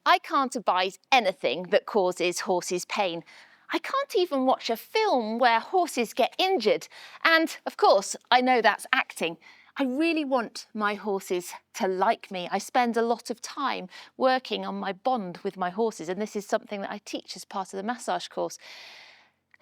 I can't abide anything that causes horses pain. I can't even watch a film where horses get injured. And of course, I know that's acting. I really want my horses to like me. I spend a lot of time working on my bond with my horses, and this is something that I teach as part of the massage course.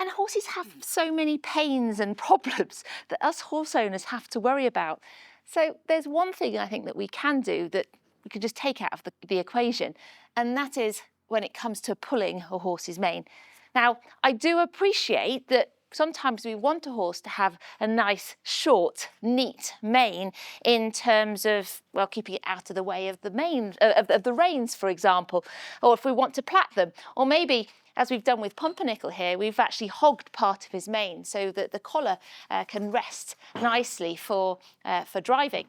And horses have so many pains and problems that us horse owners have to worry about. So there's one thing I think that we can do that we can just take out of the equation, and that is when it comes to pulling a horse's mane. Now, I do appreciate that sometimes we want a horse to have a nice, short, neat mane in terms of, well, keeping it out of the way of the mane, of the reins, for example, or if we want to plait them, or maybe, as we've done with Pumpernickel here, we've actually hogged part of his mane so that the collar can rest nicely for driving.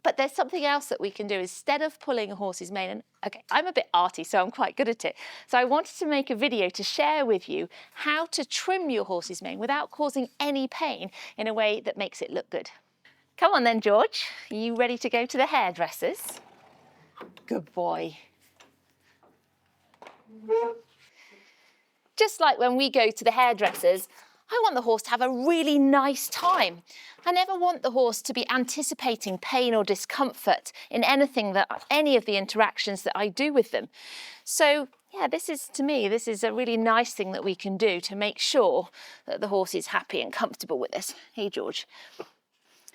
But there's something else that we can do instead of pulling a horse's mane. And okay, I'm a bit arty, so I'm quite good at it. So I wanted to make a video to share with you how to trim your horse's mane without causing any pain in a way that makes it look good. Come on then, George. Are you ready to go to the hairdressers? Good boy. Just like when we go to the hairdressers, I want the horse to have a really nice time. I never want the horse to be anticipating pain or discomfort in any of the interactions that I do with them. So yeah, to me, this is a really nice thing that we can do to make sure that the horse is happy and comfortable with us. Hey, George.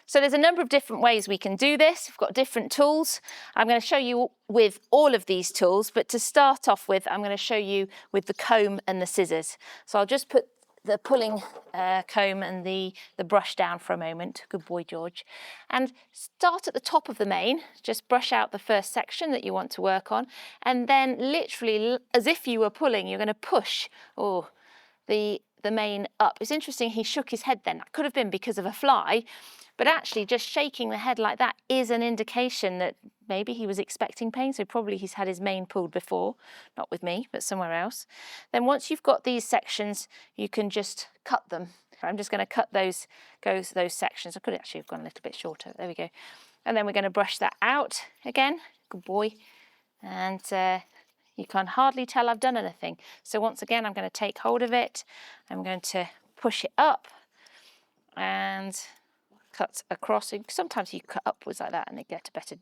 So there's a number of different ways we can do this. We've got different tools. I'm going to show you with all of these tools, but to start off with, I'm going to show you with the comb and the scissors. So I'll just put the pulling comb and the brush down for a moment. Good boy, George. And start at the top of the mane. Just brush out the first section that you want to work on. And then literally, as if you were pulling, you're going to push the mane up. It's interesting, he shook his head then. That could have been because of a fly. But actually just shaking the head like that is an indication that maybe he was expecting pain, so probably he's had his mane pulled before, not with me, but somewhere else. Then once you've got these sections, you can just cut them. I'm just going to cut those sections. I could actually have gone a little bit shorter. There we go. And then we're going to brush that out again. Good boy. And you can hardly tell I've done anything. So once again, I'm going to take hold of it. I'm going to push it up and cut across. Sometimes you cut upwards like that and they get a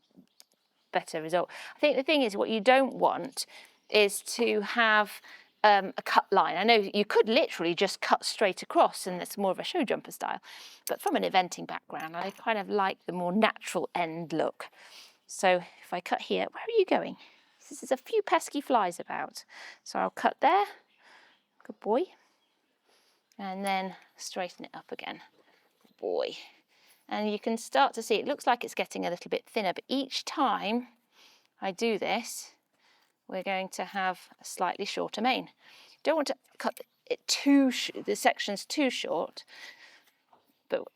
better result. I think the thing is, what you don't want is to have a cut line. I know you could literally just cut straight across and it's more of a show jumper style, but from an eventing background, I kind of like the more natural end look. So if I cut here, where are you going? There's a few pesky flies about. So I'll cut there. Good boy. And then straighten it up again. Good boy. And you can start to see, it looks like it's getting a little bit thinner, but each time I do this, we're going to have a slightly shorter mane. You don't want to cut it the sections too short,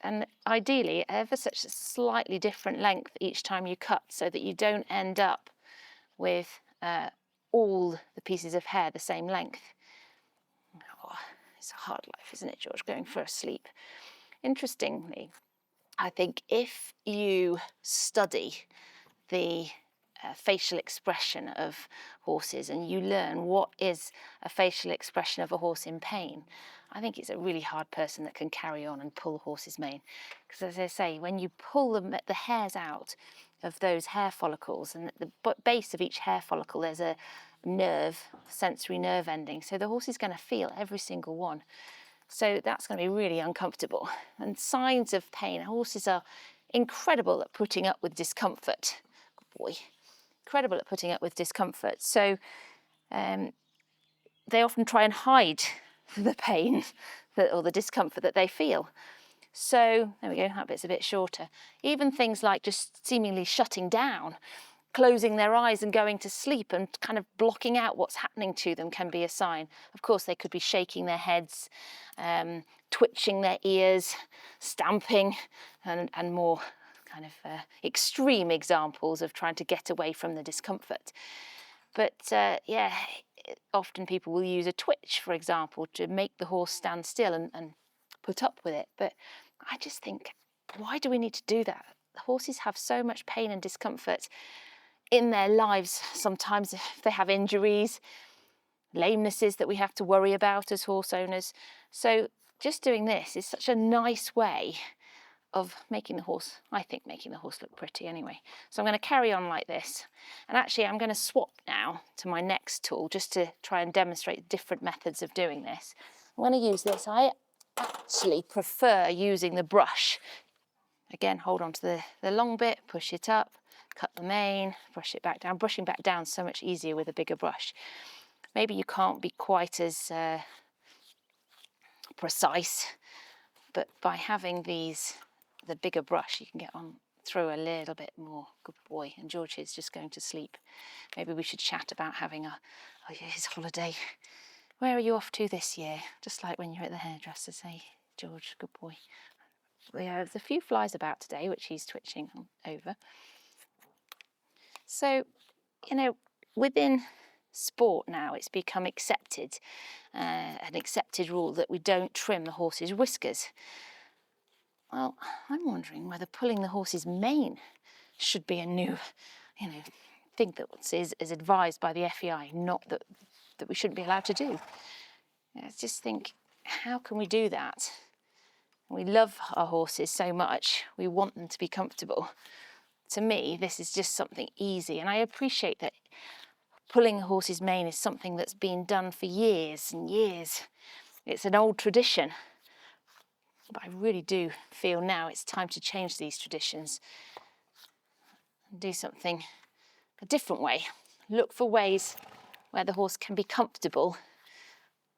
and ideally ever such a slightly different length each time you cut, so that you don't end up with all the pieces of hair the same length. Oh, it's a hard life, isn't it, George, going for a sleep? Interestingly, I think if you study the facial expression of horses and you learn what is a facial expression of a horse in pain, I think it's a really hard person that can carry on and pull a horse's mane. Because as I say, when you pull the hairs out of those hair follicles, and at the base of each hair follicle there's a sensory nerve ending, so the horse is going to feel every single one. So that's going to be really uncomfortable. And signs of pain, horses are incredible at putting up with discomfort. Good boy. Incredible at putting up with discomfort. So they often try and hide the pain or the discomfort that they feel. So there we go, that bit's a bit shorter. Even things like just seemingly shutting down, closing their eyes and going to sleep and kind of blocking out what's happening to them can be a sign. Of course, they could be shaking their heads, twitching their ears, stamping, and more kind of extreme examples of trying to get away from the discomfort. But yeah, often people will use a twitch, for example, to make the horse stand still and put up with it. But I just think, why do we need to do that? The horses have so much pain and discomfort in their lives sometimes if they have injuries, lamenesses that we have to worry about as horse owners. So just doing this is such a nice way of making the horse, I think making the horse look pretty anyway. So I'm going to carry on like this, and actually I'm going to swap now to my next tool just to try and demonstrate different methods of doing this. I'm going to use this. I actually prefer using the brush. Again, hold on to the long bit, push it up, cut the mane, brush it back down. Brushing back down is so much easier with a bigger brush. Maybe you can't be quite as precise, but by having the bigger brush, you can get on through a little bit more. Good boy. And George is just going to sleep. Maybe we should chat about having his holiday. Where are you off to this year? Just like when you're at the hairdresser's, hey, George, good boy. We have a few flies about today, which he's twitching over. So, you know, within sport now, it's become accepted, an accepted rule that we don't trim the horse's whiskers. Well, I'm wondering whether pulling the horse's mane should be a new, thing that is advised by the FEI, not that we shouldn't be allowed to do. I just think, how can we do that? We love our horses so much, we want them to be comfortable. To me, this is just something easy, and I appreciate that pulling a horse's mane is something that's been done for years and years. It's an old tradition. But I really do feel now it's time to change these traditions and do something a different way. Look for ways where the horse can be comfortable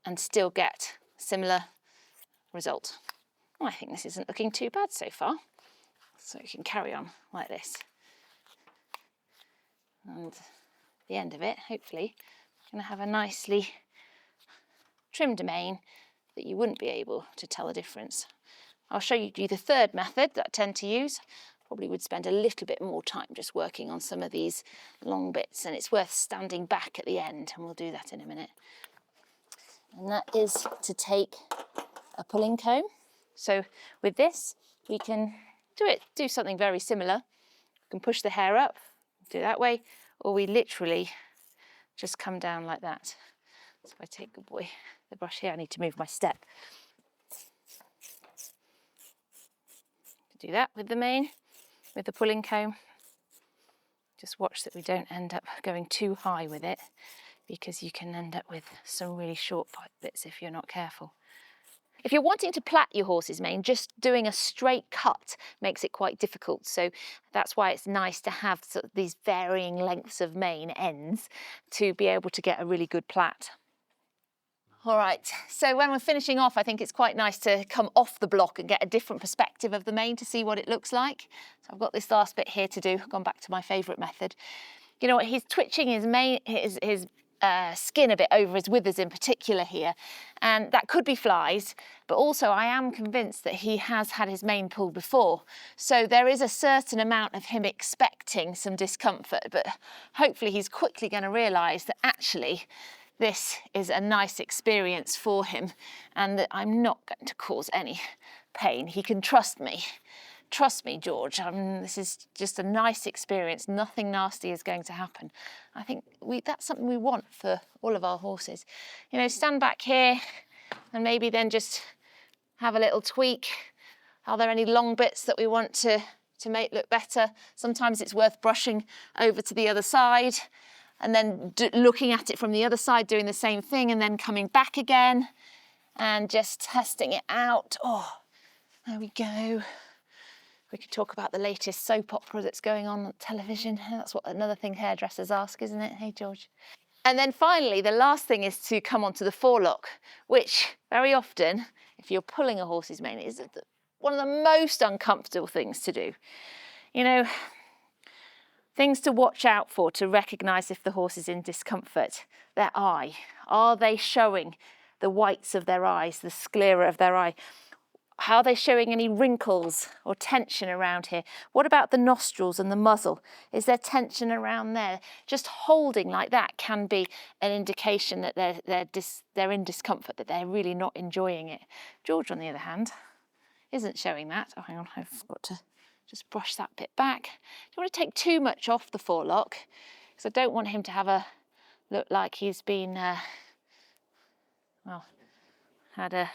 and still get a similar result. Well, I think this isn't looking too bad so far. So you can carry on like this. And at the end of it, hopefully, you're going to have a nicely trimmed mane that you wouldn't be able to tell the difference. I'll show you the third method that I tend to use. Probably would spend a little bit more time just working on some of these long bits, and it's worth standing back at the end, and we'll do that in a minute. And that is to take a pulling comb. So with this, we can do something very similar. We can push the hair up, do it that way, or we literally just come down like that. So if I take, good boy, the brush here, I need to move my step. Do that with the mane, with the pulling comb. Just watch that we don't end up going too high with it, because you can end up with some really short bits if you're not careful. If you're wanting to plait your horse's mane, just doing a straight cut makes it quite difficult. So that's why it's nice to have sort of these varying lengths of mane ends to be able to get a really good plait. All right, so when we're finishing off, I think it's quite nice to come off the block and get a different perspective of the mane to see what it looks like. So I've got this last bit here to do. I've gone back to my favourite method. You know what, he's twitching his skin a bit over his withers in particular here, and that could be flies, but also I am convinced that he has had his mane pulled before, so there is a certain amount of him expecting some discomfort, but hopefully he's quickly going to realise that actually this is a nice experience for him and that I'm not going to cause any pain. He can trust me. Trust me, George, this is just a nice experience. Nothing nasty is going to happen. I think that's something we want for all of our horses. You know, stand back here and maybe then just have a little tweak. Are there any long bits that we want to make look better? Sometimes it's worth brushing over to the other side and then looking at it from the other side, doing the same thing, and then coming back again and just testing it out. Oh, there we go. We could talk about the latest soap opera that's going on television. That's what another thing hairdressers ask, isn't it? Hey, George. And then finally, the last thing is to come onto the forelock, which very often, if you're pulling a horse's mane, is one of the most uncomfortable things to do. You know, things to watch out for to recognise if the horse is in discomfort. Their eye. Are they showing the whites of their eyes, the sclera of their eye? How are they showing any wrinkles or tension around here? What about the nostrils and the muzzle? Is there tension around there? Just holding like that can be an indication that they're in discomfort, that they're really not enjoying it. George, on the other hand, isn't showing that. Oh, hang on, I've got to Just brush that bit back. Don't want to take too much off the forelock because I don't want him to have a look like he's been, well, had a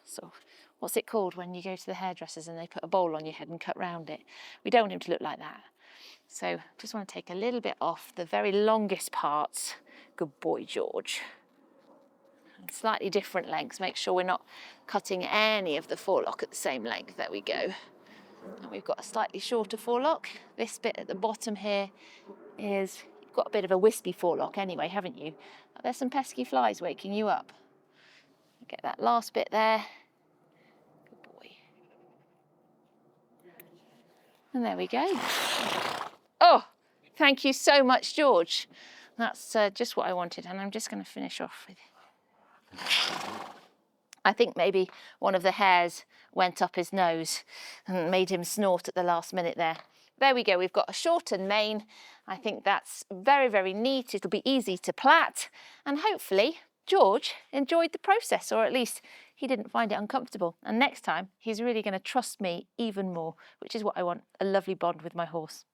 sort of, what's it called when you go to the hairdressers and they put a bowl on your head and cut round it? We don't want him to look like that. So just want to take a little bit off the very longest parts. Good boy, George. And slightly different lengths. Make sure we're not cutting any of the forelock at the same length. There we go. And we've got a slightly shorter forelock. This bit at the bottom here is, you've got a bit of a wispy forelock anyway, haven't you? There's some pesky flies waking you up. Get that last bit there. Good boy. And there we go. Oh, thank you so much, George. That's just what I wanted. And I'm just going to finish off with, I think maybe one of the hairs went up his nose and made him snort at the last minute there. There we go, we've got a shortened mane. I think that's very, very neat. It'll be easy to plait, and hopefully George enjoyed the process, or at least he didn't find it uncomfortable. And next time he's really going to trust me even more, which is what I want, a lovely bond with my horse.